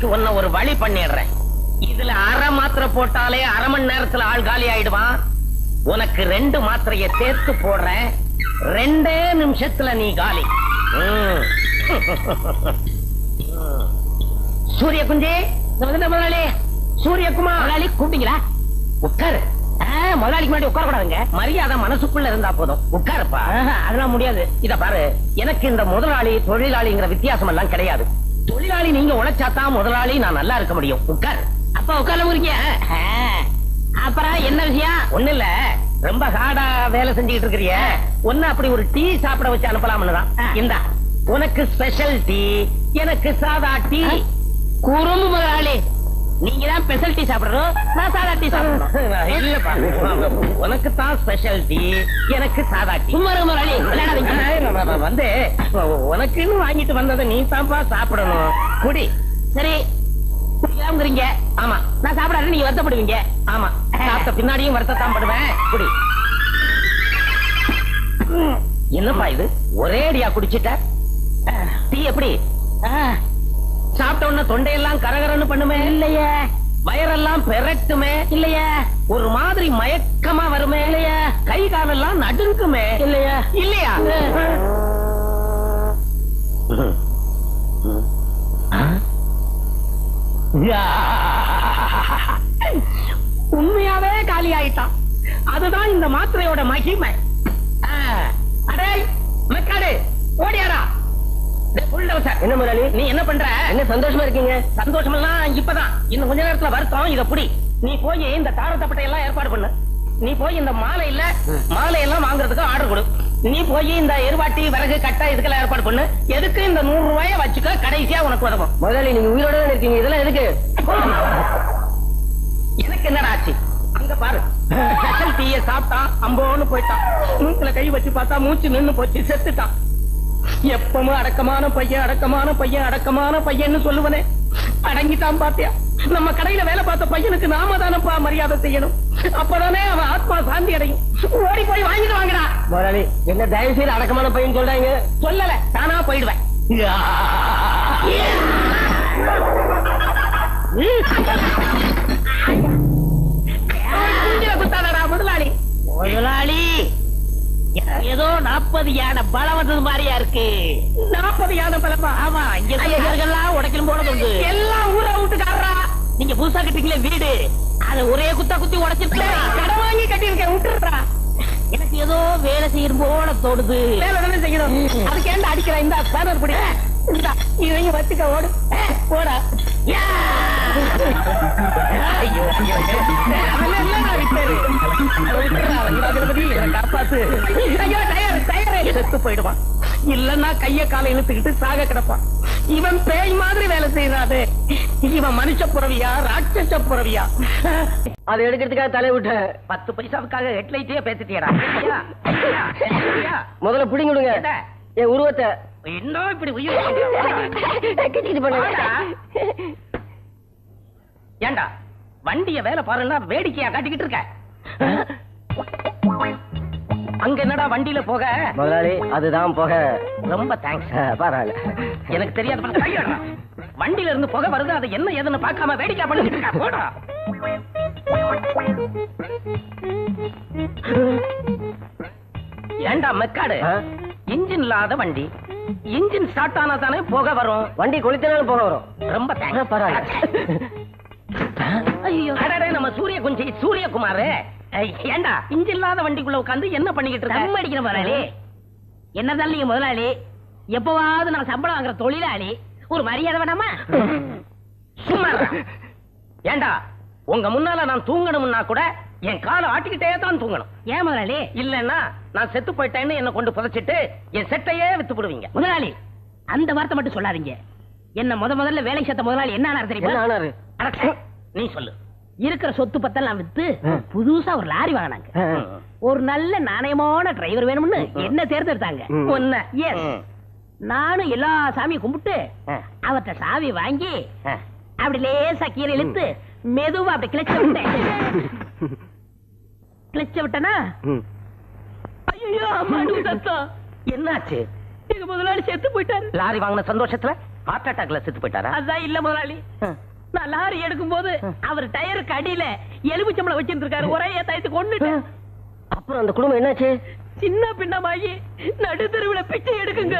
இன்னைக்கு உன்னை ஒரு வழி பண்ணிடுறேன். இதுல அரை மாத்திரை போட்டாலே அரை மணி நேரத்துல ஆள் காலி ஆயிடுவான். உனக்கு 2 மாத்திரையை சேர்த்து போடுறேன். 2 நிமிஷத்துல நீ காலி. சூரிய குஞ்சே முதலாளி, சூரியகுமார் முதலாளி கூப்பிட்டீங்களா? உட்காரு. முதலாளிக்கு முன்னாடி உட்கார கூடாதுங்க. மரியாதை மனசுக்குள்ள இருந்தா போதும். உட்காருப்பா. அதெல்லாம் முடியாது. இத பாரு, எனக்கு இந்த முதலாளி தொழிலாளிங்கிற வித்தியாசம் எல்லாம் கிடையாது. தொழிலாளி நீங்க உழைச்சாதான் முதலாளி நான் நல்லா இருக்க முடியும். உட்காரு. அப்பா உட்கார முடிய. அப்புறம் என்ன விஷயம்? ஒண்ணு இல்ல, ரொம்ப ஹார்டா வேலை செஞ்சுக்கிட்டு இருக்கிறிய, ஒன்னு அப்படி ஒரு டீ சாப்பிட வச்சு அனுப்பலாம்னு தான். இந்தா உனக்கு ஸ்பெஷல் டீ, எனக்கு சாதா டீ. குறும்பு முதலாளி, நீங்க தான் ஸ்பெஷல் டீ சாப்பிடணும், நான் சாதா டீ சாப்பிடணும். இல்லப்பா, உனக்கு தான் ஸ்பெஷல் டீ, எனக்கு சாதா டீ. முதலாளி வந்து உனக்குன்னு வாங்கிட்டு வந்ததை நீ தான்ப்பா சாப்பிடணும். குடி. சரி குடிக்காமங்கிறீங்க. ஆமா, நான் சாப்பிடாத நீங்க வருத்தப்படுவீங்க. ஆமா, சாப்பிட்ட பின்னாடியும் வருத்தத்தான் படுவேன். குடி. என்னப்பா இது ஒரே அடியா குடிச்சிட்ட? டீ எப்படி? சாப்பிட்ட உடனே தொண்டையெல்லாம் கரகரன்னு பண்ணுமே இல்லையே? வயரெல்லாம் பெரட்டுமே இல்லையா? ஒரு மாதிரி மயக்கமா வருமே இல்லையா? கை காலெல்லாம் நடுங்குமே இல்லையா? இல்லையா? உண்மையாவே காலி ஆயிட்டான். அதுதான் இந்த மாத்திரையோட மகிமை. அடே மக்காடு, ஓடியாடா. என்ன முதலாளி, நீ என்ன பண்ற? என்ன சந்தோஷமா இருக்கீங்க? சந்தோஷம் எல்லாம் இப்பதான், இன்னும் கொஞ்ச நேரத்துல வருத்தம். இத புடி. நீ போய் இந்த தாரத்தப்பட்டை எல்லாம் ஏற்பாடு பண்ணு. நீ போய் இந்த மாலையெல்லாம் வாங்குறதுக்கு ஆர்டர் கொடு. நீ போய் இந்த எருவாட்டி விறகு கட்டை இதுக்கெல்லாம் ஏற்பாடு பண்ணு. எதுக்கு இந்த 100 ரூபாயை வச்சுக்க, கடைசியா உனக்கு உதவும். முதலாளி நீங்க உயிரோட இருக்கீங்க, இதெல்லாம் எதுக்கு? எனக்கு என்னடா ஆச்சு? அங்க பாரு, ஸ்பெஷல் டீயை சாப்பிட்டான், அம்போன்னு போயிட்டான். மூக்குல கை வச்சு பார்த்தா மூச்சு நின்னு போச்சு, செத்துட்டான். எப்பவும் அடக்கமான பையன் சொல்லுவனே, அடங்கிட்டான். பாத்தியா, நம்ம கடையில வேலை பார்த்த பையனுக்கு நாம தானப்பா மரியாதை செய்யணும். அப்பதானே அவன் ஆத்மா சாந்தி அடையும். ஓடி போய் வாங்கிட்டு வாங்கடா. முதலாளி என்ன தயவு செய்து அடக்கமான பையன் சொல்றாங்க? சொல்லல, தானா போயிடுவேன். முதலாளி ஏதோ 40 யானை பலம் வந்தது மாதிரியா இருக்கு. 40 யானை பலமா? ஆமா, இங்க உடைக்கணும் போனது உண்டு. எல்லாம் ஊரை விட்டுக்காரா. நீங்க புதுசா கட்டிக்கல வீடு, அத ஒரே குத்தி உடைச்சிட்டு கடை வாங்கி கட்டிருக்கேன். விட்டுறா. எனக்கு ஏதோ வேலை செய்யும் போல தோடுது. வேலை தானே செய்யணும், அதுக்கு ஏன் அடிக்கிற? இந்த பேனர் பிடி, இவங்க வச்சுக்க. ஓடு போடா. செத்து போயிடுவான். இல்லன்னா கைய காலை இழுத்துக்கிட்டு சாக கிடப்பான். இவன் பேய் மாதிரி வேலை செய்யறாது. இவன் மனுஷ புறவியா ராட்சச புறவியா? அதை எடுக்கிறதுக்காக தலை விட்ட 10 பைசாவுக்காக ஹெட்லைட்டே பேசிட்டியடா. முதல்ல பிடிங்க விடுங்க என் உருவத்தை. இன்னும் இப்படி உயிர் ஏண்டா வண்டிய வேலை பாருன்னா வேடிக்கையா காட்டிக்கிட்டு இருக்க? அங்க என்னடா வண்டியில போக? முதலாளி அதுதான் போக. ரொம்ப தேங்க்ஸ். பரவாயில்ல, எனக்கு தெரியாது. வண்டியில இருந்து புகை வருது, அது என்ன ஏதுன்னு பார்க்காம வேடிக்கை பண்ணிட்டு இருக்கா? போடா. ஏண்டா மெக்காடு, இன்ஜின் இல்லாத வண்டி, இன்ஜின் ஸ்டார்ட் ஆனா தானே புகை வரும். வண்டி கொளுத்தினாலும் புகை வரும். ரொம்ப தேங்க்ஸ். பரவாயில்ல. ஐயோ, நம்ம சூரியகுமார். ஏண்டா இன்ஜின் இல்லாத வண்டிக்குள்ள உட்காந்து என்ன பண்ணிக்கிட்டு இருக்க? அடிக்கிற முதலாளி. என்னதான் நீங்க முதலாளி, எப்பவாவது நான் சம்பளம் வாங்குற தொழிலாளி, ஒரு மரியாதை வேணாமா? சும்மா ஏண்டா, உங்க முன்னால நான் தூங்கணும்னா கூட என் காலை ஆட்டிக்கிட்டே தான் தூங்கணும். ஏன் முதலாளி? இல்லன்னா நான் செத்து போயிட்டேன்னு என்ன கொண்டு புதைச்சிட்டு என் செட்டையே வித்து போடுவீங்க. முதலாளி அந்த வார்த்தை மட்டும் சொல்லாதீங்க. என்ன முதல்ல வேலை சேர்த்த முதலாளி என்ன ஆனாரு தெரியுமா? நீ சொல்லு. இருக்கிற சொத்து பத்தெல்லாம் வித்து புதுசா ஒரு லாரி வாங்கினாங்க. ஒரு நல்ல நாணயமான டிரைவர் வேணும்னு என்ன தேர்ந்தெடுத்தாங்க. நானும் எல்லா சாமியும் கும்பிட்டு அவர்கிட்ட சாவி வாங்கி அப்படி லேசா கீரை இழுத்து மெதுவா அப்படி கிளச்ச விட்டனா, ஐயோ அம்மா சத்தம். என்னாச்சு? எங்க முதலாளி செத்து போயிட்டாரு. லாரி வாங்கின சந்தோஷத்துல ஹார்ட் அட்டாக்ல செத்து போயிட்டாரா? அதான் இல்ல முதலாளி, நான் லாரி எடுக்கும் போது அவர் டயருக்கு அடியில எலுமிச்சம்பளம் வச்சிருந்திருக்காரு, ஒரே தயத்து கொண்டுட்டேன். அப்புறம் அந்த குடும்பம் என்னாச்சு? சின்ன பின்னமாயி நடுத்தருவுல பிச்சை எடுக்குங்க.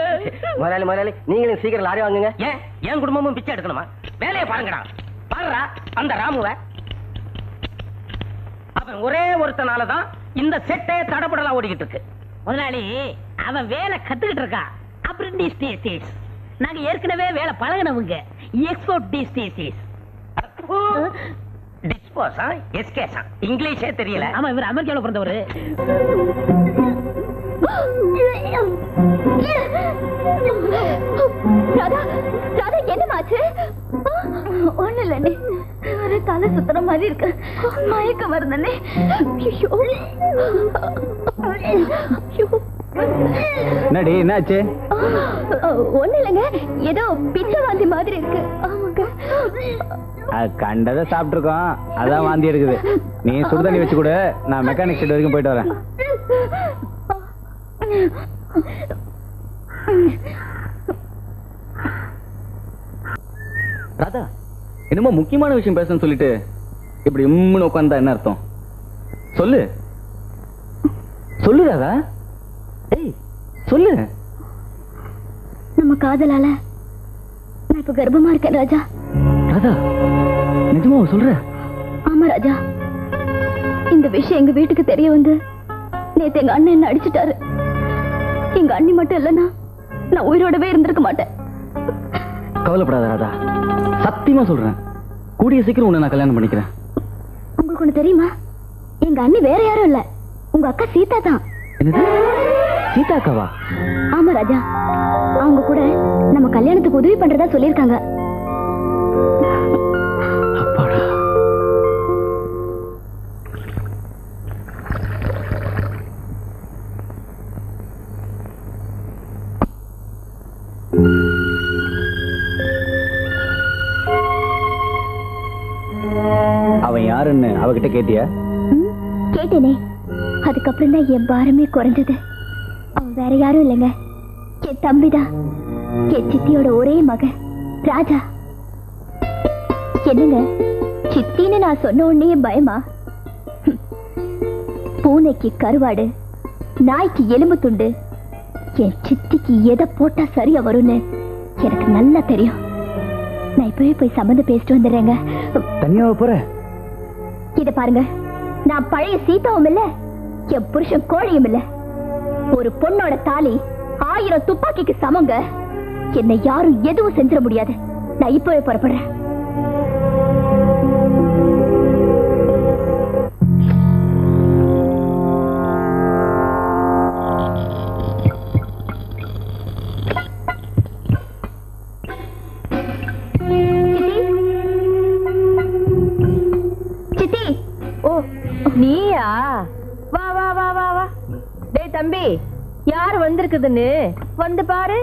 முதலாளி நீங்களும் சீக்கிரம் லாரி வாங்குங்க. ஏன் என் குடும்பமும் பிச்சை எடுக்கணுமா? வேலையை பாருங்கடா. பாருடா அந்த ராமுவ. அவன் ஒரே ஒருத்தனாலதான் இந்த செட்டே தடபடலா ஓடிக்கிட்டு இருக்கு. முதலாளி அவன் வேலை கத்துக்கிட்டு இருக்கா. அப்ரெண்டிஸ். நாங்க ஏற்கனவே வேலை பழகினவங்க. எக்ஸ்போர்ட் டிஸ்டேசிஸ். டிஸ்போஸா எஸ்கேஸா இங்கிலீஷே தெரியல. ஆமா, இவர் அமெரிக்காவில் பிறந்தவர். என்னமாச்சு? ஒண்ணு இல்ல, ஒரு தலை சுத்துற மாதிரி இருக்கு. மயக்க மருந்தே. என்னடி என்னாச்சு? ஒண்ணு இல்லைங்க, ஏதோ பிச்சை வாந்தி மாதிரி இருக்கு. ஆமாங்க, கண்டதை சாப்பிட்டுருக்கோம், அதான் வாந்தி இருக்குது. நீ சுடுதண்ணி வச்சு கொடு, நான் மெக்கானிக் ஷெட் வரைக்கும் போயிட்டு வரேன். ராதா, என்னமோ முக்கியமான விஷயம் பேசணும்னு சொல்லிட்டு இப்படி உம்முன்னு உட்கார்ந்தா என்ன அர்த்தம்? சொல்லு சொல்லு ராதா. ஏய் சொல்லு. நம்ம காதலால நான் இப்ப கர்ப்பமா இருக்கேன் ராஜா. ராதா, நிஜமா சொல்ற? ஆமா ராஜா, இந்த விஷயம் எங்க வீட்டுக்கு தெரிய வந்து நேத்து எங்க அண்ணன் என்ன அடிச்சுட்டாரு. எங்க அண்ணி மட்டும் இல்லைன்னா நான் உயிரோடவே இருந்திருக்க மாட்டேன். கவலைப்படாத ராதா, சத்தியமா சொல்றேன், கூடிய சீக்கிரம் உன்னை நான் கல்யாணம் பண்ணிக்கிறேன். உங்களுக்கு ஒண்ணு தெரியுமா? எங்க அண்ணி வேற யாரும் இல்ல, உங்க அக்கா சீதா தான். என்னது, சீதா அக்காவா? ஆமா ராஜா, அவங்க கூட நம்ம கல்யாணத்துக்கு உதவி பண்றதா சொல்லிருக்காங்க. அப்பாடா. அவன் யாருன்னு அவகிட்ட கேட்டியா? கேட்டேனே, அதுக்கப்புறம் தான் என் பாரமே குறைஞ்சது. அவன் வேற யாரும் இல்லைங்க, என் தம்பிதான். என் சித்தியோட ஒரே மகன் ராஜா. என்னங்க சித்தின்னு நான் சொன்ன உடனே பயமா? பூனைக்கு கருவாடு, நாய்க்கு எலும்பு துண்டு, என் சித்திக்கு எதை போட்டா சரியா வரும்னு எனக்கு நல்லா தெரியும். நான் இப்பவே போய் சம்மந்தம் பேசிட்டு வந்துடுறேங்க. தனியாவ போற? இத பாருங்க, நான் பழைய சீதாவும் இல்ல, என் புருஷன் கோழியும் இல்ல. ஒரு பொண்ணோட தாலி 1000 துப்பாக்கிக்கு சமங்க. என்னை யாரும் எதுவும் செஞ்சிட முடியாது. நான் இப்பவே புறப்படுறேன். சித்தி. ஓ, நீயா? வா வா வா வா வா. டேய் தம்பி, யார் வந்திருக்குதுன்னு வந்து பாரு.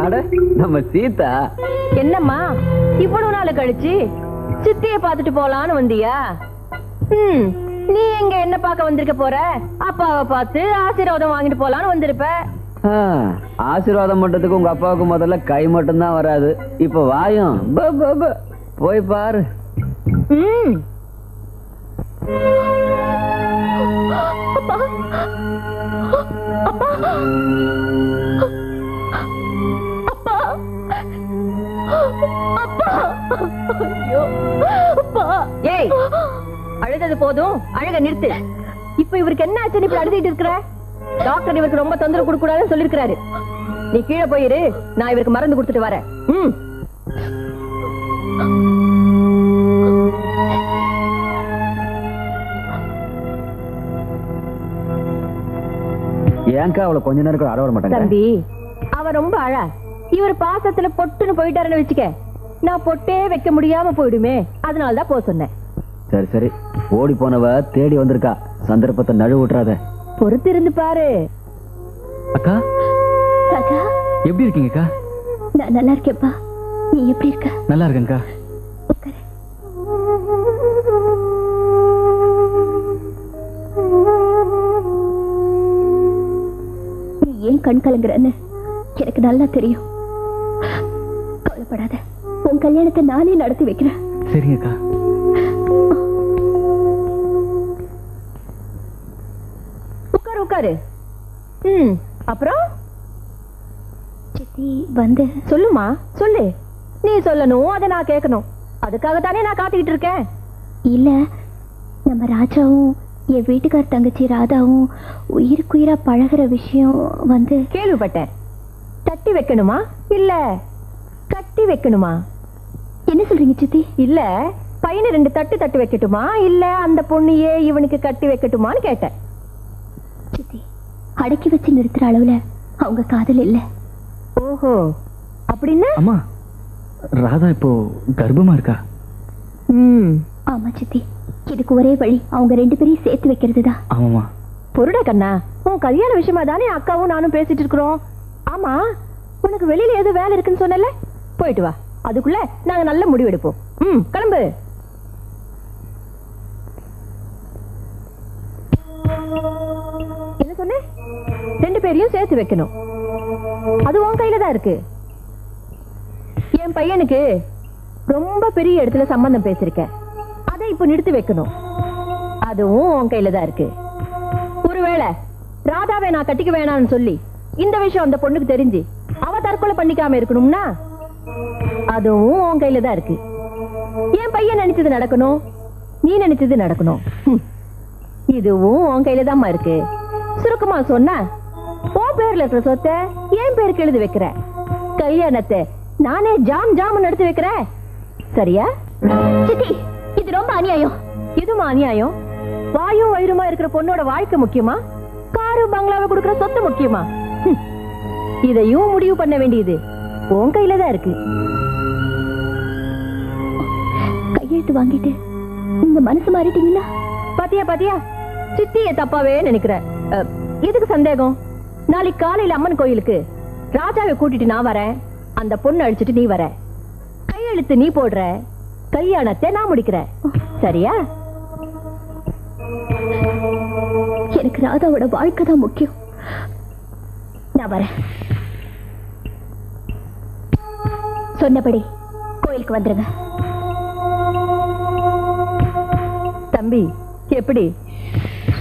அட, நம்ம சீதா. என்னம்மா இவ்வளவு நாள் கழிச்சு சித்திய பாத்துட்டு போலான்னு வந்தியா? நீ எங்க என்ன பார்க்க வந்திருக்க போற? அப்பாவை பார்த்து ஆசீர்வாதம் வாங்கிட்டு போலான்னு வந்திருப்ப. ஆசீர்வாதம் பண்றதுக்கு உங்க அப்பாவுக்கு முதல்ல கை மட்டும்தான் வராது, இப்ப வாயும். போய் பாரு. அப்பா, அப்பா, அப்பா, அப்பா, ஐயோ, அப்பா. ஏய், அழுதது போதும், அழுக நிறுத்து. இப்ப இவருக்கு என்ன ஆச்சு? இப்படி அழுதிட்டு இருக்கிற? டாக்டர் இவருக்கு ரொம்ப தொந்தரவு கொடுக்க கூடாதுன்னு சொல்லிருக்காரு. நீ கீழே போயிரு, நான் இவருக்கு மருந்து கொடுத்துட்டு வரேன். ஏன்க்கா அவளை கொஞ்ச நேரம் கூட அடவர மாட்டாங்க? தம்பி, அவ ரொம்ப அழ. இவர் பாசத்துல பொட்டுன்னு போயிட்டாருன்னு வச்சுக்க, நான் பொட்டே வைக்க முடியாம போயிடுமே, அதனாலதான் போக சொன்னேன். சரி சரி, ஓடி போனவ தேடி வந்திருக்கா, சந்தர்ப்பத்தை நழுவ விட்டுறாத. பொறுத்து இருந்து பாரு. அக்கா, ராஜா, எப்படி இருக்கீங்கக்கா? நான் நல்லா இருக்கேப்பா, நீ எப்படி இருக்க? நல்லா இருக்கேன்க்கா. உட்காரு. நீ ஏன் கண் கலங்குறன்னு எனக்கு நல்லா தெரியும். கவலைப்படாத, உன் கல்யாணத்தை நானே நடத்தி வைக்கிறேன். சரிங்கக்கா. உட்காரு உட்காரு. அப்புறம் சித்தி வந்து சொல்லுமா, சொல்லு. நீ சொல்லணும், அதை நான் கேட்கணும். அதுக்காகத்தானே நான் காத்துக்கிட்டு இருக்கேன். இல்ல, நம்ம ராஜாவும் என் வீட்டுக்கார் தங்கச்சி ராதாவும் உயிருக்குயிரா பழகுற விஷயம் வந்து கேள்விப்பட்டேன். தட்டி வைக்கணுமா இல்ல கட்டி வைக்கணுமா? என்ன சொல்றீங்க சித்தி? இல்ல பையனை 2 தட்டு தட்டி வைக்கட்டுமா இல்ல அந்த பொண்ணையே இவனுக்கு கட்டி வைக்கட்டுமான்னு கேட்டேன். சித்தி, அடக்கி வச்சு நிறுத்துற அளவுல அவங்க காதல் இல்ல. ஓஹோ, அப்படின்னா? அம்மா, ராதா இப்போ கர்ப்பமா இருக்கா? ஆமா சித்தி, இதுக்கு ஒரே வழி அவங்க 2 பேரையும் சேர்த்து வைக்கிறதுதான். ஆமாமா. பொருட கண்ணா, உன் கல்யாண விஷயமா தானே அக்காவும் நானும் பேசிட்டு இருக்கிறோம். ஆமா, உனக்கு வெளியில ஏதோ வேலை இருக்குன்னு சொன்னல, போயிட்டு வா. அதுக்குள்ள நாங்க நல்ல முடிவு எடுப்போம். கிளம்பு. என்ன சொன்ன? 2 பேரையும் சேர்த்து வைக்கணும். அது உன் கையில தான் இருக்கு. என் பையனுக்கு ரொம்ப பெரிய இடத்துல சம்பந்தம் பேசிருக்கேன். அதை இப்ப நிறுத்தி வைக்கணும். அதுவும் உன் கையில தான் இருக்கு. ஒருவேளை ராதாவை நான் கட்டிக்க வேணாம்னு சொல்லி இந்த விஷயம் அந்த பொண்ணுக்கு தெரிஞ்சு அவ தற்கொலை பண்ணிக்காம இருக்கணும்னா அதுவும் உன் கையில தான் இருக்கு. என் பையன் நினைச்சது நடக்கணும், நீ நினைச்சது நடக்கணும். இதுவும் உன் கையில தான்மா இருக்கு. சுருக்கமா சொன்ன, உன் பேர்ல இருக்கிற சொத்தை என் பேருக்கு எழுதி வைக்கிற. கல்யாணத்தை நானே ஜாம் ஜாம் நடத்தி வைக்கிறேன். சரியா? சித்தி, இது ரொம்ப அநியாயம். இதுமா அநியாயம்? வாயும் வயிறுமா இருக்கிற பொண்ணோட வாழ்க்கை முக்கியமா, காரு பங்களாவை கொடுக்கிற சொத்து முக்கியமா? இதையும் முடிவு பண்ண வேண்டியது உன் கையில தான் இருக்கு. கையெழுத்து வாங்கிட்டு நீங்க மனசு மாறிட்டீங்களா? பாத்தியா பாத்தியா, சித்திய தப்பாவே நினைக்கிற. எதுக்கு சந்தேகம்? நாளைக்கு காலையில அம்மன் கோயிலுக்கு ராஜாவை கூட்டிட்டு நான் வரேன், அந்த பொண்ணு அழிச்சிட்டு நீ வர. கையெழுத்து நீ போடுற, கல்யாணத்தை நான் முடிக்கிறேன். சரியா? எனக்கு ராதாவோட வாழ்க்கை தான் முக்கியம். நான் வரேன். சொன்னபடி கோயிலுக்கு வந்துருங்க. தம்பி, எப்படி?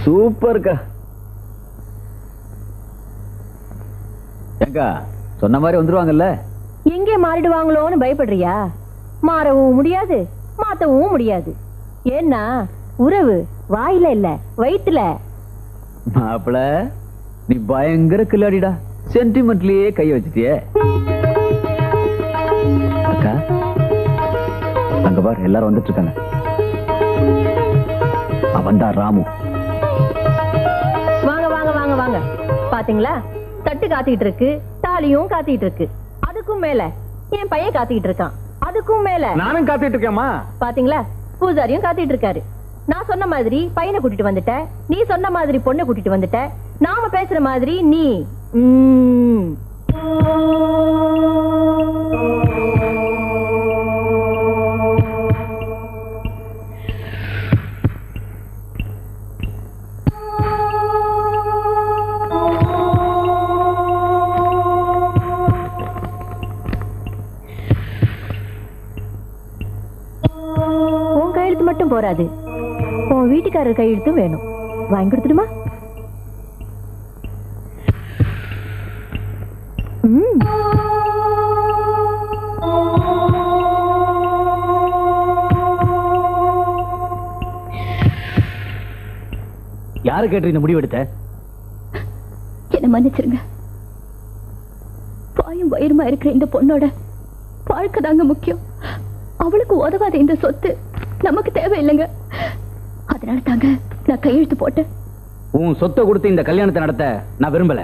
சூப்பர்க்கா. ஏங்கா, சொன்ன மாதிரி வந்துருவாங்கல்ல? எங்கே மாறிடுவாங்களோன்னு பயப்படுறியா? மாறவும் முடியாது, மாத்தவும் முடியாது. ஏன்னா உறவு வாயில இல்ல, வயிற்றுல. மாப்பிள, நீ பயங்கர கில்லாடிடா. சென்டிமெண்ட்லயே கைய வச்சுட்டியே. அக்கா, அங்க பாரு, எல்லாரும் வந்துட்டு இருக்காங்க. அவன்தான் ராமு. வாங்க வாங்க வாங்க வாங்க. பாத்தீங்களா, தட்டு காத்திட்டு இருக்கு, தாலியும் காத்திட்டு இருக்கு. அதுக்கும் மேல என் பையன் காத்திட்டு இருக்கான். அதுக்கும் மேல நானும் காத்துட்டு இருக்கேம்மா. பாத்தீங்களா, பூஜாரியும் காத்திட்டு இருக்காரு. நான் சொன்ன மாதிரி பையனை கூட்டிட்டு வந்துட்ட, நீ சொன்ன மாதிரி பொண்ணை கூட்டிட்டு வந்துட்ட. நாம பேசுற மாதிரி நீ உன் கையெழுத்து மட்டும் போராது, உன் வீட்டுக்காரர் கையெழுத்தும் வேணும். வாங்கி கொடுத்துடுமா? யாரு கேட்டு இந்த முடிவு எடுத்த? என்ன மன்னிச்சிருங்க. வாயும் வயிறுமா இருக்கிற இந்த பொண்ணோட வாழ்க்கை தாங்க முக்கியம். அவளுக்கு உதவாத இந்த சொத்து நமக்கு தேவையில்லைங்க. அதனால தாங்க நான் கையெழுத்து போட்டேன். உன் சொத்தை கொடுத்து இந்த கல்யாணத்தை நடத்த நான் விரும்பல.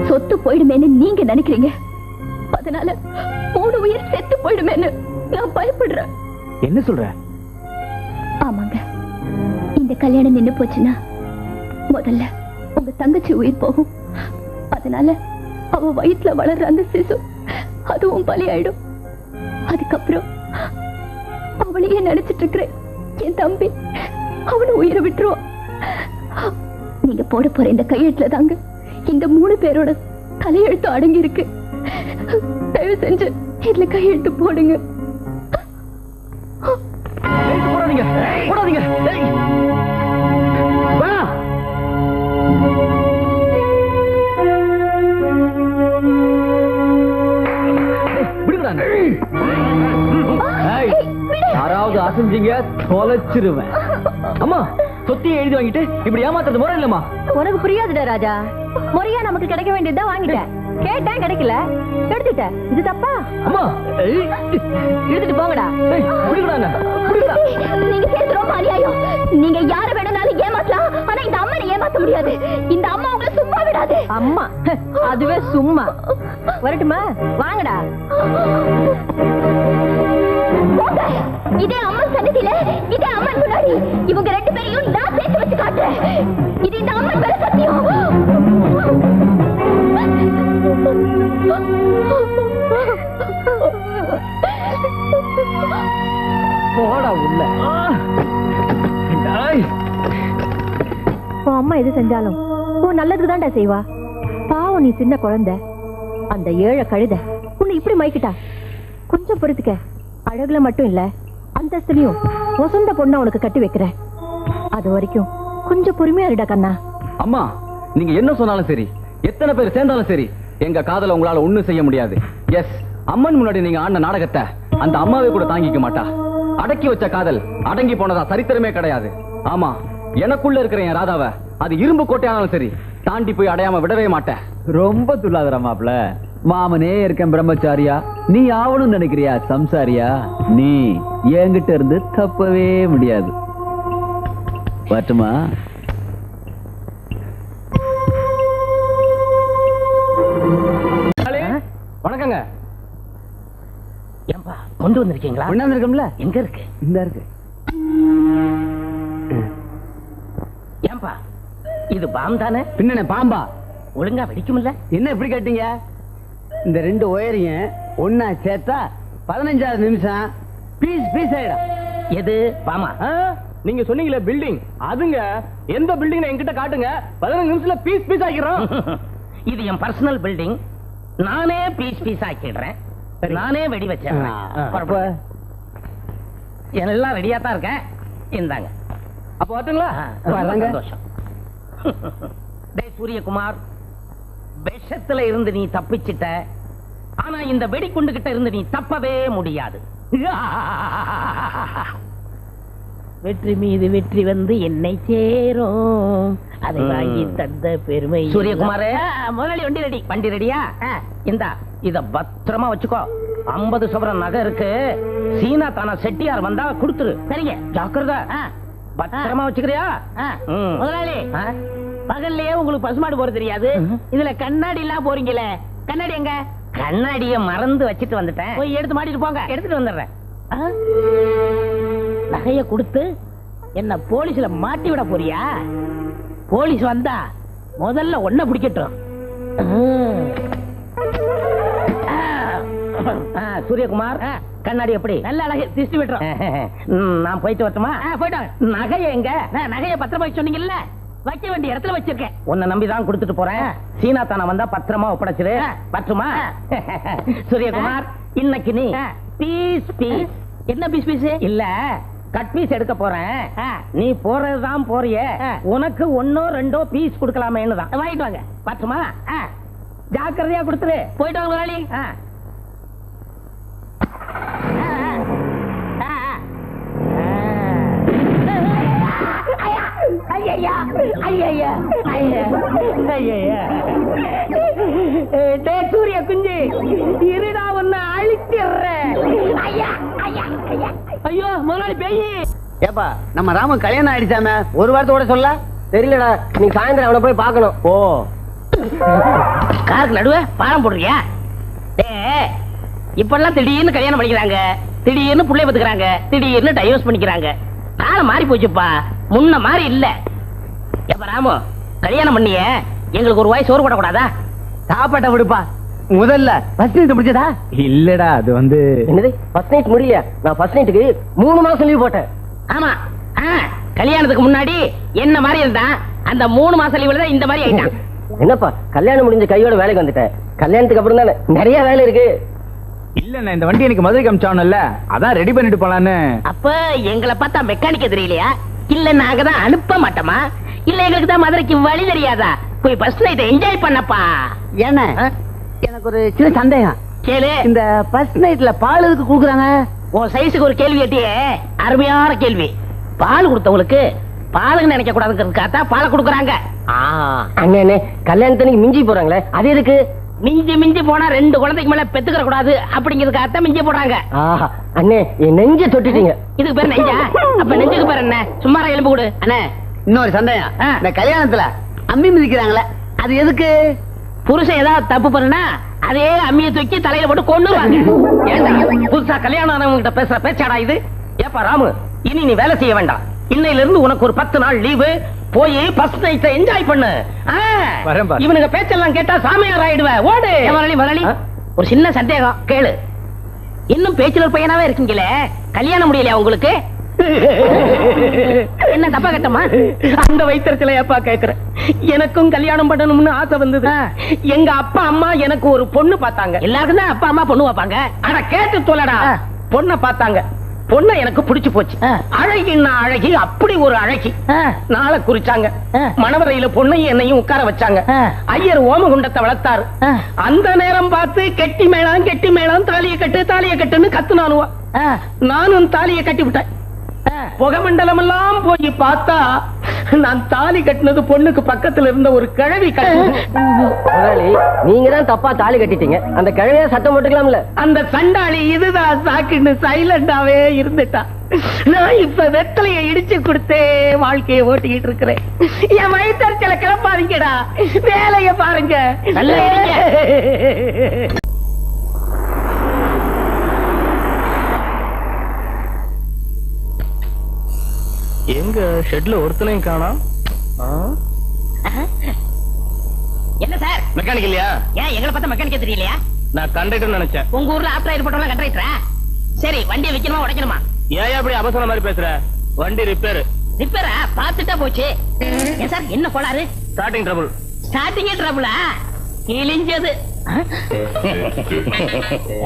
சொத்து போயிடுமேன்னு நீங்க நினைக்கிறீங்க, அதனால 3 உயிர் செத்து போயிடுமேன்னு நான் பயப்படுறேன். என்ன சொல்ற? ஆமாங்க, இந்த கல்யாணம் நின்னு போச்சுன்னா முதல்ல உங்க தங்கச்சி உயிர் போகும். அதனால அவ வயிற்றுல வளர்ற அந்த சிசு அதுவும் பலியாயிடும். அதுக்கப்புறம் அவளையே நினைச்சிட்டு இருக்கிறேன் என் தம்பி, அவனு உயிரை விட்டுருவான். நீங்க போட போற இந்த கையெழுத்துல தாங்க இந்த 3 பேரோட தலையெழுத்து அடங்கி இருக்கு. தயவு செஞ்சு இதுல கையெழுத்து போடுங்க. போடாதீங்க போடாதீங்க. யாராவது அசைஞ்சீங்க தொலைச்சிருவேன். அம்மா சொத்தியை எழுதி வாங்கிட்டு இப்படி ஏமாத்துறது முறை இல்லம்மா. உனக்கு புரியாதுடா ராஜா. முறையா நமக்கு கிடைக்க வேண்டியதுதான் வாங்கிட்டேன். கேட்டேன் கிடைக்கல, எடுத்துட்டேன். இது தப்பா? அம்மா எடுத்துட்டு போங்கடா. புடிக்கடாங்க. நீங்க செய்யறது ரொம்ப அநியாயம். நீங்க யார வேணும்னாலும் ஏமாத்தலாம், ஆனா இந்த அம்மனை ஏமாத்த முடியாது. இந்த அம்மா உங்களை சும்மா விடாது. அம்மா அதுவே சும்மா. வரட்டுமா? வாங்கடா. போங்க. இதே அம்மன் சன்னதியில, இதே அம்மன் முன்னாடி இவங்க 2 பேரையும் நான் சேர்த்து வச்சு காட்டுறேன். இது இந்த அம்மன் மேல சத்தியம். போடா உள்ள. உன் அம்மா எது செஞ்சாலும் உன் நல்லதுக்கு தான்டா செய்வா. பாவம், நீ சின்ன குழந்தை. அந்த ஏழை கழுதை உன்னை இப்படி மயக்கிட்டா. கொஞ்சம் பொறுத்துக்க. அழகுல மட்டும் இல்ல, அந்தஸ்துலயும் வசந்த பொண்ணை உனக்கு கட்டி வைக்கிறேன். அது வரைக்கும் கொஞ்சம் பொறுமையா இருடா கண்ணா. அம்மா நீங்க என்ன சொன்னாலும் சரி, எத்தனை பேர் சேர்ந்தாலும் சரி, எங்க காதல உங்களால ஒண்ணும் செய்ய முடியாது. எஸ், அம்மன் முன்னாடி நீங்க ஆடின நாடகத்தை அந்த அம்மாவே கூட தாங்கிக்க மாட்டா. அடக்கி வச்ச காதல் அடங்கி போனதா சரித்திரமே கிடையாது. ஆமா, எனக்குள்ள இருக்கிற என் ராதாவை அது இரும்பு கோட்டையானாலும் சரி தாண்டி போய் அடையாம விடவே மாட்டேன். ரொம்ப துள்ளாதரா மாப்ள. மாமனே இருக்கேன் பிரம்மச்சாரியா, நீ ஆவணும்னு நினைக்கிறியா சம்சாரியா? நீ என்கிட்ட இருந்து தப்பவே முடியாது. பட்டுமா? வணக்கங்க. ஏன்பா கொண்டு வந்திருக்கீங்களா? இருக்கோம்ல. எங்க இருக்கு? இந்த இருக்கு. ஏன்பா இது பாம் தானே? பின்ன பாம்பா? ஒழுங்கா வெடிக்கும்ல? என்ன இப்படி கேட்டீங்க? இந்த 2 ஒயரையும் ஒன்னா சேர்த்தா 15வது நிமிஷம் பீஸ் பீஸ் ஆயிடும். எது பாமா? நீங்க சொன்னீங்களே பில்டிங், அதுங்க. எந்த பில்டிங் என்கிட்ட காட்டுங்க, 15 நிமிஷத்துல பீஸ் பீஸ் ஆக்கிடுறோம். இது என் பர்சனல் பில்டிங். நானே பீஸ் பீஸ் ஆக்கிடுறேன். நானே வெடி வச்சிடுறேன். எல்லாம் ரெடியா தான் இருக்கேன். இந்தாங்க. அப்ப வரட்டுங்களா? சந்தோஷம். டேய் சூரியகுமார், விஷத்துல இருந்து நீ தப்பிச்சிட்ட. ஆனா இந்த வெடிக்குண்டு கிட்ட இருந்து நீ தப்பவே முடியாது. வெற்றி மீது வெற்றி வந்து என்னை சேரும், அதை வாங்கி தந்த பெருமை. சூரியகுமாரே, முதலாளி வண்டி ரெடி. வண்டி ரெடியா? இந்தா, இத பத்திரமா வச்சுக்கோ. 50 சவரன் நகை இருக்கு. சீனா தானா செட்டியார் வந்தா கொடுத்துரு. சரிங்க, ஜாக்கிரதை. பத்திரமா வச்சுக்கிறியா? முதலாளி, பகல்லையே உங்களுக்கு பசுமாடு போற தெரியாது, இதுல கண்ணாடி எல்லாம் போறீங்களே, கண்ணாடி எங்க? கண்ணாடிய மறந்து வச்சுட்டு வந்துட்டேன். போய் எடுத்து மாட்டிட்டு போங்க. எடுத்துட்டு வந்துடுறேன். நகைய கொடுத்து என்ன போலீஸ்ல மாட்டி விட போறியா? போலீஸ் வந்தா முதல்ல ஒன்ன பிடிக்கட்டும். சூரியகுமார், கண்ணாடி எப்படி? நல்ல அழகு, திருஷ்டி விட்டுறோம். நான் போயிட்டு வரட்டுமா? போயிட்டோம். நகைய எங்க? நகைய பத்திரமா சொன்னீங்கல்ல, வைக்க வேண்டிய இடத்துல வச்சிருக்கேன். உன்னை நம்பிதான் கொடுத்துட்டு போறேன். சீனா தானா வந்தா பத்திரமா ஒப்படைச்சிரு. பற்றுமா? சூரியகுமார், இன்னைக்கு நீ பீஸ் பீஸ். என்ன பீஸ் பீஸ்? இல்ல, கட் பீஸ் எடுக்க போறேன். நீ போறதுதான் போறிய, உனக்கு 1 2 பீஸ் கொடுக்கலாமேன்னு தான். வாங்கிட்டு வாங்க. பற்றுமா? ஜாக்கிரதையா கொடுத்துரு. போயிட்டு வாங்க முதலாளி. சூரிய குஞ்சு, இருடா ஒன்னு அழிச்சிடுறேன். ஐயோ முதலாளி பேய். ஏப்பா, நம்ம ராம கல்யாணம் ஆயிடுச்சாம, ஒரு வாரத்தோட சொல்ல தெரியலடா. நீ சாயந்தரம் அவனை போய் பார்க்கணும். ஓ, காருக்கு நடுவே பாலம் போடுறியா? இப்பெல்லாம் திடீர்னு கல்யாணம் பண்ணிக்கிறாங்க, திடீர்னு புள்ளைய பத்துக்கிறாங்க, திடீர்னு டைவர்ஸ் பண்ணிக்கிறாங்க. காலம் மாறி போச்சுப்பா, முன்ன மாதிரி இல்ல. எப்ப ராமு கல்யாணம் பண்ணிய எங்களுக்கு ஒரு வாய் சோறு போடக்கூடாதா? சாப்பாட்ட விடுப்பா. முதல்ல ஃபர்ஸ்ட் நைட் முடிச்சதா? இல்லடா, அது வந்து என்னது ஃபர்ஸ்ட் நைட் முடியல? நான் ஃபர்ஸ்ட் நைட்டுக்கு 3 மாசம் லீவ் போட்டேன். ஆமா, கல்யாணத்துக்கு முன்னாடி என்ன மாதிரி இருந்தா, அந்த 3 மாசம் லீவ்ல தான் இந்த மாதிரி ஆயிட்டான். என்னப்பா கல்யாணம் முடிஞ்ச கையோட வேலைக்கு வந்துட்டேன். கல்யாணத்துக்கு அப்புறம் தானே நிறைய வேலை இருக்கு. இல்லண்ணே, இந்த வண்டி எனக்கு மதுரைக்கு அமிச்சாவணும்ல, அதான் ரெடி பண்ணிட்டு போலான்னு. அப்ப எங்களை பார்த்தா மெக்கானிக்க தெரியலையா? இல்ல நாங்க தான் அனுப்ப மாட்டோமா? இல்ல எங்களுக்கு தான் மதுரைக்கு வழி தெரியாதா? போய் ஃபர்ஸ்ட் நைட் என்ஜாய் பண்ணப்பா. ஏன்னா எனக்கு ஒரு சின்ன சந்தேகம். கேளு. இந்த ஃபர்ஸ்ட் நைட்ல பால் எதுக்கு குடுக்குறாங்க? உன் சைஸுக்கு ஒரு கேள்வி கேட்டியே, அருமையான கேள்வி. பால் கொடுத்தவங்களுக்கு பாலுன்னு நினைக்க கூடாதுங்கிறதுக்காகத்தான் பாலை கொடுக்குறாங்க. அண்ணே கல்யாணத்துக்கு மிஞ்சி போறாங்களே, அது எதுக்கு? மிஞ்சி மிஞ்சி போனா 2 குழந்தைக்கு மேல பெத்துக்கிற கூடாது அப்படிங்கிறதுக்காகத்தான் மிஞ்சி போடுறாங்க. அண்ணே என் நெஞ்ச தொட்டுட்டீங்க. இதுக்கு பேர் நெஞ்சா? அப்ப நெஞ்சுக்கு பேர் என்ன? சும்மாரா எலும்பு கொடு. அண்ணே இன்னொரு சந்தேகம். இந்த கல்யாணத்துல அம்மி மிதிக்கிறாங்களே, அது எதுக்கு? புருஷன் ஏதாவது தப்பு பண்ணா அதே அம்மியை தூக்கி தலையில போட்டு கொன்னுவாங்க. ஏண்டா புதுசா கல்யாணம் ஆனவங்க கிட்ட பேசுற பேச்சாடா இது? ஏப்பா ராமு, இனி நீ வேலை செய்ய வேண்டாம். இன்னையில இருந்து உனக்கு ஒரு 10 நாள் லீவு. போய் ஃபர்ஸ்ட் நைட் என்ஜாய் பண்ணு. இவனுங்க பேச்செல்லாம் கேட்டா சாமியார் ஆயிடுவ. ஓடு முதலாளி. ஒரு சின்ன சந்தேகம் கேளு. இன்னும் பேச்சுலர் பையனாவே இருக்கீங்களே, கல்யாணம் முடியலையா உங்களுக்கு? என்ன தப்பா கேட்டமா? அந்த வயிற்றுல ஏப்பா கேக்குறேன். எனக்கும் கல்யாணம் பண்ணணும்னு ஆசை வந்தது. எங்க அப்பா அம்மா எனக்கு ஒரு பொண்ணு பார்த்தாங்க. எல்லாருக்கும் தான் அப்பா அம்மா பொண்ணு பார்ப்பாங்க. ஆனா கேட்டு சொல்லடா, பொண்ணை பார்த்தாங்க. பொண்ணை எனக்கு பிடிச்சு போச்சு. அழகின்னா அழகி, அப்படி ஒரு அழகி. நாளை குறிச்சாங்க. மணவரையில பொண்ணையும் என்னையும் உட்கார வச்சாங்க. ஐயர் ஓமகுண்டத்தை வளர்த்தாரு. அந்த நேரம் பார்த்து கெட்டி மேளம் தாலியை கட்டுன்னு கத்துனானுவா. நானும் தாலியை கட்டி விட்டேன். புகமண்டலம் எல்லாம் போய் பார்த்தா நான் தாலி கட்டினது பொண்ணுக்கு பக்கத்துல இருந்த ஒரு கிழவி கட்டி. நீங்க தான் தப்பா தாலி கட்டிட்டீங்க. அந்த கிழவிய சத்தம் போட்டுக்கலாம்ல. அந்த சண்டாளி இதுதான் சாக்குன்னு சைலண்டாவே இருந்துட்டா. நான் இப்ப வெத்தலையை இடிச்சு கொடுத்தே வாழ்க்கையை ஓட்டிக்கிட்டு இருக்கிறேன். என் வயிற்றுல கிளப்பாதீங்கடா, வேலைய பாருங்க. எங்க ஷெட்ல ஒருத்தனையும் காணோம். என்ன சார் மெக்கானிக் இல்லையா? ஏன் எங்களை பார்த்தா மெக்கானிக்க தெரியலையா? நான் கண்டக்டர் நினைச்சேன். உங்க ஊர்ல ஆப்டர் போட்டோம்ல கண்டக்டரா? சரி, வண்டியை வைக்கணுமா உடைக்கணுமா? ஏன் அப்படி அவசரம் மாதிரி பேசுற? வண்டி ரிப்பேர். ரிப்பேரா? பாத்துட்டா போச்சு. ஏன் சார் என்ன கோளாறு? Starting trouble. ஸ்டார்டிங்கே ட்ரபிளா? கிழிஞ்சது.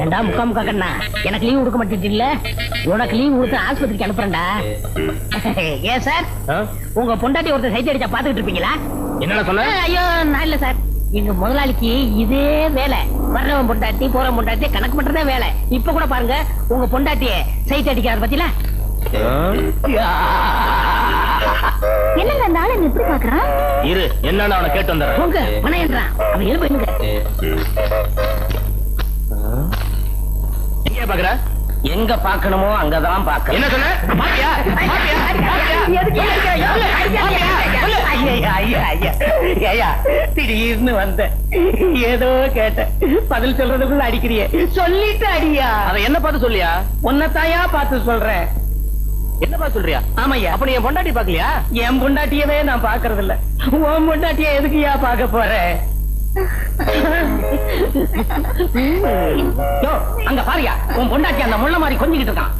ஏண்டா முக்கா கண்ணா, எனக்கு லீவ் கொடுக்க மாட்டேங்கல. உனக்கு லீவ் கொடுத்து ஆஸ்பத்திரிக்கு அனுப்புறேன்டா. ஏன் சார், உங்க பொண்டாட்டி ஒருத்தர் சைட் அடிச்சா பாத்துக்கிட்டு இருப்பீங்களா? என்ன சொன்ன? ஐயோ நான் இல்ல சார், எங்க முதலாளிக்கு இதே வேலை. வர்றவன் பொண்டாட்டி போறவன் பொண்டாட்டி கணக்கு பண்றதே வேலை. இப்ப கூட பாருங்க, உங்க பொண்டாட்டிய சைட் அடிக்காத பத்தில. என்னங்க அந்த ஆளு எப்படி பாக்குறான்? இரு, என்னன்னு அவனை கேட்டு வந்துடுறேன். உங்க பணம் என்றான். அவன் எழுப்பு எங்க? எங்க பாக்குற? எங்க பாக்கணுமோ அங்கதான் பாக்க. என்ன சொன்ன? திடீர்னு வந்த ஏதோ கேட்ட பதில் சொல்றதுக்குள்ள அடிக்கிறிய. சொல்லிட்டு அடியா. அதை என்ன பார்த்து சொல்லியா? உன்னத்தாயா பார்த்து சொல்றேன். என்ன பார்த்து சொல்றியா? ஆமையா. அப்ப நீ என் பொண்டாட்டி பாக்கலையா? என் பொண்டாட்டியவே நான் பாக்குறது இல்ல. உன் பொண்டாட்டிய எதுக்குயா பாக்க போறேன்? அங்க பாரியா, உன் பொண்டாட்டி அந்த முள்ள மாதிரி கொஞ்சிக்கிட்டு இருக்கான்.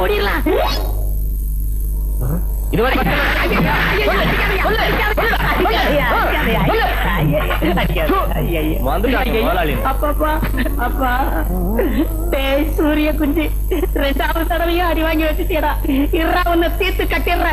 ஓடிடலாம். இதுவரை அப்பா சூரிய குஞ்சு 2வது தடவையும் அடி வாங்கி வச்சுட்டேடா. உன்னை தீர்த்து கட்டிடுற.